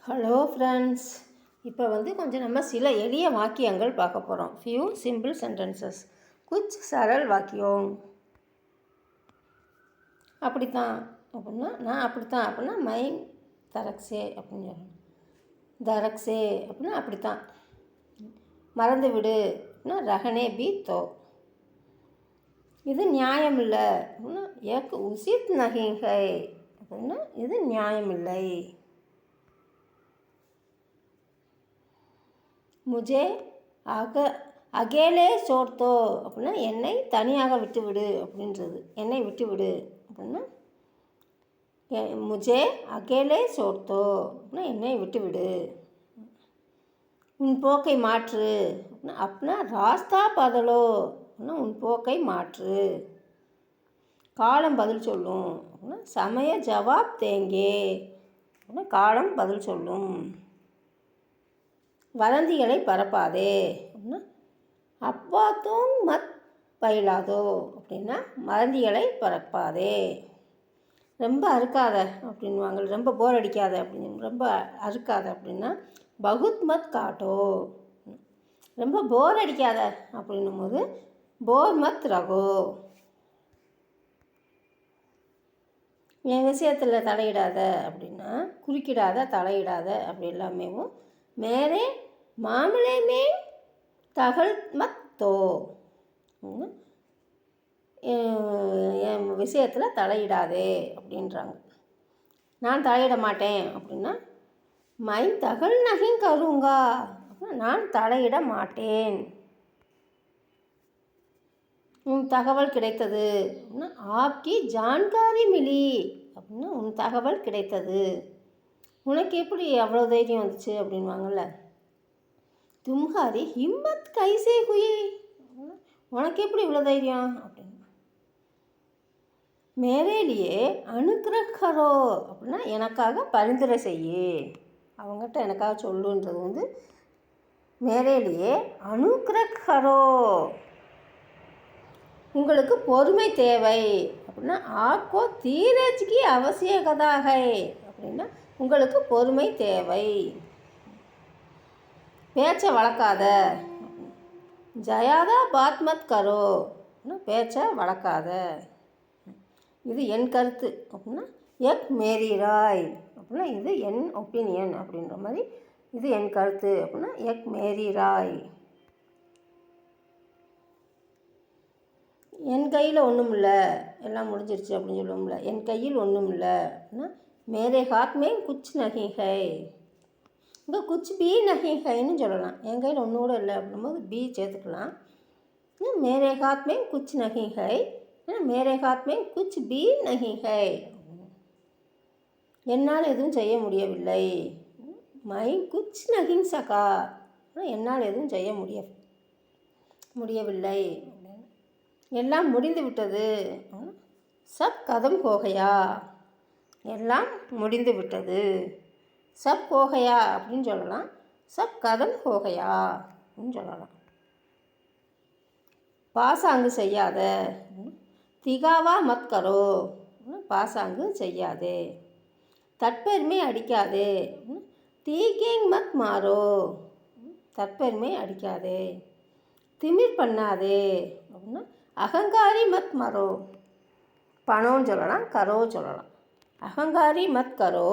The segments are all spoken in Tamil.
ஹலோ ஃப்ரெண்ட்ஸ், இப்போ கொஞ்சம் நம்ம சில எளிய வாக்கியங்கள் பார்க்க போகிறோம். Few simple sentences. குச் சரல் வாக்கியம். அப்படித்தான் அப்படின்னா நான் அப்படித்தான் அப்படின்னா மை தரக்ஸே அப்படின்னு சொல்லணும். தரக்ஸே அப்படின்னா அப்படித்தான். மறந்து விடு அப்படின்னா ரஹனே பி தோ. இது நியாயம் இல்லை அப்படின்னா ஏக் உசித் நஹிங்கை அப்படின்னா இது நியாயம் இல்லை. முஜே அகேலே சோர்த்தோ அப்படின்னா என்னை தனியாக விட்டுவிடு அப்படின்றது. என்னை விட்டுவிடு அப்படின்னா முஜே அகேலே சோர்த்தோ அப்படின்னா என்னை விட்டுவிடு. உன் போக்கை மாற்று அப்படின்னா ராஸ்தா பதலோ அப்படின்னா உன் போக்கை மாற்று. காலம் பதில் சொல்லும் அப்படின்னா சமய ஜவாப் தேங்கே அப்படின்னா காலம் பதில் சொல்லும். வதந்திகளை பரப்பாதே அப்படின்னா அப்பாத்தும் மத் பயிலாதோ அப்படின்னா வதந்திகளை பரப்பாதே. ரொம்ப அறுக்காத அப்படின்வாங்க, ரொம்ப போர் அடிக்காத அப்படின்னு. ரொம்ப அறுக்காத அப்படின்னா பகுத் மத் காட்டோ. ரொம்ப போர் அடிக்காத அப்படின்னும் போது போர் மத் ரகோ. என் விஷயத்தில் தலையிடாத அப்படின்னா குறுக்கிடாத தலையிடாத அப்படி எல்லாமேவும் மேரே மாமலே மே தகல் மத் தோ. என் விஷயத்தில் தலையிடாதே அப்படின்றாங்க. நான் தலையிட மாட்டேன் அப்படின்னா மை தகல் நஹிங் கருங்கா அப்படின்னா நான் தலையிட மாட்டேன். உன் தகவல் கிடைத்தது அப்படின்னா ஆப்கி ஜான்காரி மிலி அப்படின்னா உன் தகவல் கிடைத்தது. உனக்கு எப்படி அவ்வளோ தைரியம் வந்துச்சு அப்படின்வாங்கள்ல. தும்ஹாரி ஹிம்மத் கைசே ஹுயி உனக்கு எப்படி இவ்வளோ தைரியம் அப்படின்னு. மேரேலியே அனுக்கிரஹ் கரோ அப்படின்னா எனக்காக பரிந்துரை செய்யு. அவங்ககிட்ட எனக்காக சொல்லுன்றது மேரேலியே அனுக்கிரஹ் கரோ. உங்களுக்கு பொறுமை தேவை அப்படின்னா ஆப்கோ தீரஜ்கி அவசியகதா ஹை அப்படின்னா உங்களுக்கு பொறுமை தேவை. பேச்சை வளர்க்காத ஜயாதா பாத் மத் கரோ அப்படின்னா பேச்சை வளர்க்காத. இது என் கருத்து அப்படின்னா எக் மேரி ராய் அப்படின்னா இது என் ஒப்பீனியன் அப்படின்ற மாதிரி. இது என் கருத்து அப்படின்னா எக் மேரி ராய். என் கையில் ஒன்றும் இல்லை எல்லாம் முடிஞ்சிருச்சு அப்படின்னு சொல்லுவோம்ல. என் கையில் ஒன்றும் இல்லை அப்படின்னா மேரே ஹாத் மே குச் நஹி ஹை. இங்கே குச் பி நஹி ஹைன்னு சொல்லலாம். என் கையில் ஒன்று கூட இல்லை அப்படின்போது பி சேர்த்துக்கலாம். மேரே ஹாத் மே குச் நஹி ஹை மேரே ஹாத் மே குச் பி நஹி ஹை. என்னால் எதுவும் செய்ய முடியவில்லை. மை குச் நஹிங் சகா என்னால் எதுவும் செய்ய முடியவில்லை. எல்லாம் முடிந்து விட்டது. சப் கதம் ஹோகையா எல்லாம் முடிந்து விட்டது. சப் ஹோகையா அப்படின்னு சொல்லலாம். சப் கதம் ஹோகையா அப்படின்னு சொல்லலாம். பாசாங்கு செய்யாத திகாவா மத் கரோ பாசாங்கு செய்யாதே. தற்பெருமை அடிக்காதே தீகிங் மத் மாறோ தற்பெருமை அடிக்காதே. திமிர் பண்ணாதே அப்படின்னா அகங்காரி மத் மரோ. பணோன்னு சொல்லலாம், கரோ சொல்லலாம். அகங்காரி மத் கரோ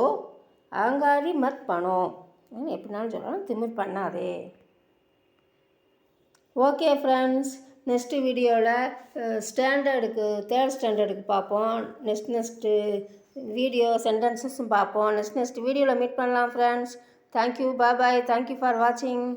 அகங்காரி மத் பணோ எப்படினாலும் சொல்லலாம். திமிர் பண்ணாதே. ஓகே ஃப்ரெண்ட்ஸ், நெக்ஸ்ட்டு வீடியோவில் தேர்ட் ஸ்டாண்டர்டுக்கு பார்ப்போம். நெக்ஸ்ட்டு வீடியோ சென்டென்சஸும் பார்ப்போம். நெக்ஸ்ட் வீடியோவில் மீட் பண்ணலாம் friends. Thank you, bye. Thank you for வாட்சிங்.